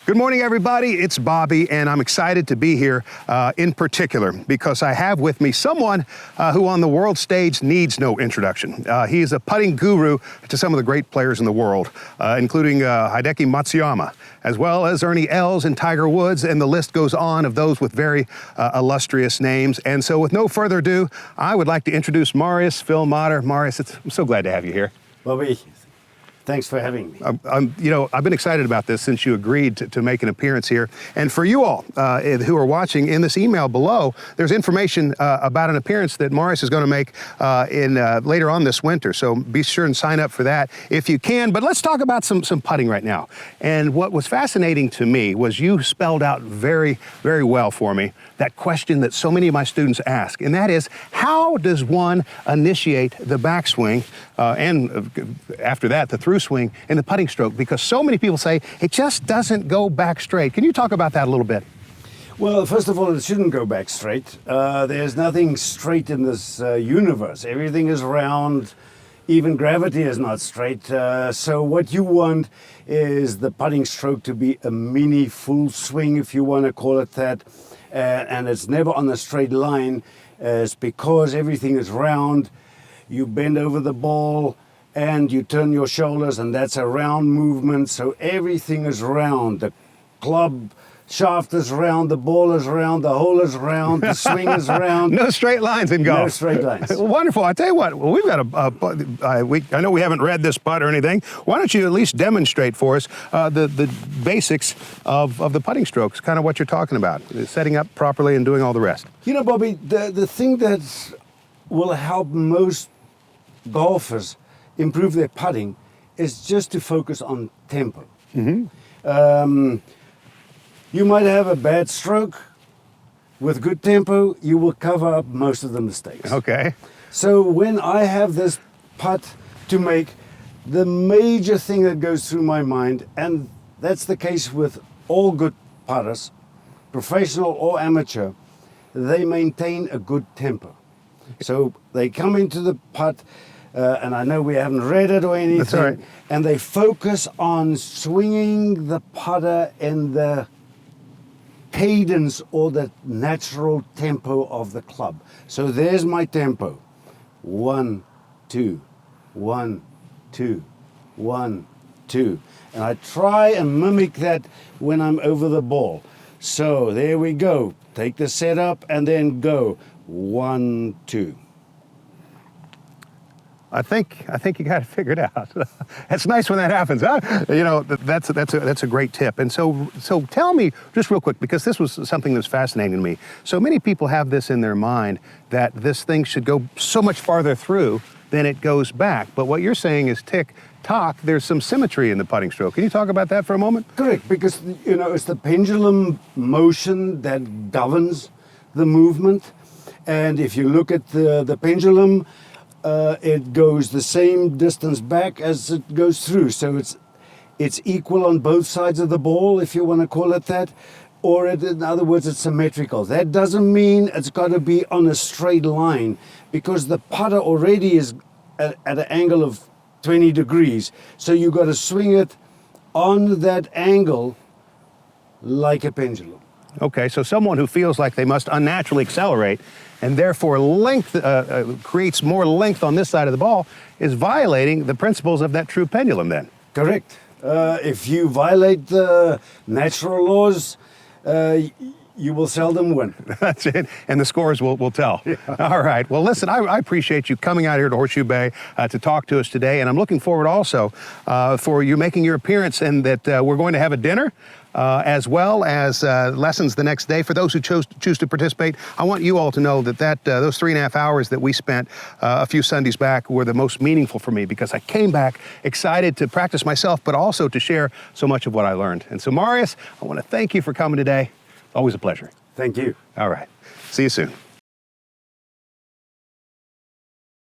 Good morning, everybody. It's Bobby, and I'm excited to be here in particular because I have with me someone who on the world stage needs no introduction. He is a putting guru to some of the great players in the world, including Hideki Matsuyama, as well as Ernie Els and Tiger Woods, and the list goes on of those with very illustrious names. And so with no further ado, I would like to introduce Marius Filmalter. Marius, I'm so glad to have you here. Bobby, thanks for having me. I've been excited about this since you agreed to make an appearance here. And for you all who are watching, in this email below, there's information about an appearance that Marius is going to make later on this winter. So be sure and sign up for that if you can. But let's talk about some putting right now. And what was fascinating to me was you spelled out very, very well for me that question that so many of my students ask. And that is, how does one initiate the backswing and after that, the through swing in the putting stroke? Because so many people say it just doesn't go back straight. Can you talk about that a little bit? Well, first of all, it shouldn't go back straight. There's nothing straight in this universe. Everything is round. Even gravity is not straight. So what you want is the putting stroke to be a mini full swing, if you want to call it that. And it's never on a straight line. It's because everything is round. You bend over the ball and you turn your shoulders, and that's a round movement. So everything is round. The club shaft is round, the ball is round, the hole is round, the swing is round. No straight lines in golf. No straight lines. Wonderful. I tell you what, we've got I know we haven't read this putt or anything. Why don't you at least demonstrate for us the basics of the putting strokes, kind of what you're talking about, setting up properly and doing all the rest. You know, Bobby, the thing that will help most golfers improve their putting is just to focus on tempo. Mm-hmm. You might have a bad stroke. With good tempo, you will cover up most of the mistakes. Okay. So when I have this putt to make, the major thing that goes through my mind, and that's the case with all good putters, professional or amateur, they maintain a good tempo. So they come into the putt, and I know we haven't read it or anything, that's all right, and they focus on swinging the putter in the cadence or the natural tempo of the club. So there's my tempo. 1, 2, 1, 2, 1, 2. And I try and mimic that when I'm over the ball. So there we go. Take the setup and then go. 1, 2. I think you got it figured out. It's nice when that happens, huh? You know, that's a great tip. And so tell me just real quick, because this was something that's fascinating to me. So many people have this in their mind that this thing should go so much farther through than it goes back. But what you're saying is tick-tock, there's some symmetry in the putting stroke. Can you talk about that for a moment? Correct, because you know it's the pendulum motion that governs the movement. And if you look at the pendulum, it goes the same distance back as it goes through. So it's equal on both sides of the ball, if you want to call it that. Or in other words, it's symmetrical. That doesn't mean it's got to be on a straight line, because the putter already is at an angle of 20 degrees. So you've got to swing it on that angle like a pendulum. Okay, so someone who feels like they must unnaturally accelerate and therefore length creates more length on this side of the ball is violating the principles of that true pendulum then. Correct. If you violate the natural laws, you will seldom win. That's it, and the scores will tell. Yeah. All right, well listen, I appreciate you coming out here to Horseshoe Bay to talk to us today, and I'm looking forward also for you making your appearance, and that we're going to have a dinner as well as lessons the next day. For those who choose to participate, I want you all to know that those 3.5 hours that we spent a few Sundays back were the most meaningful for me, because I came back excited to practice myself, but also to share so much of what I learned. And so Marius, I want to thank you for coming today. Always a pleasure. Thank you. All right. See you soon.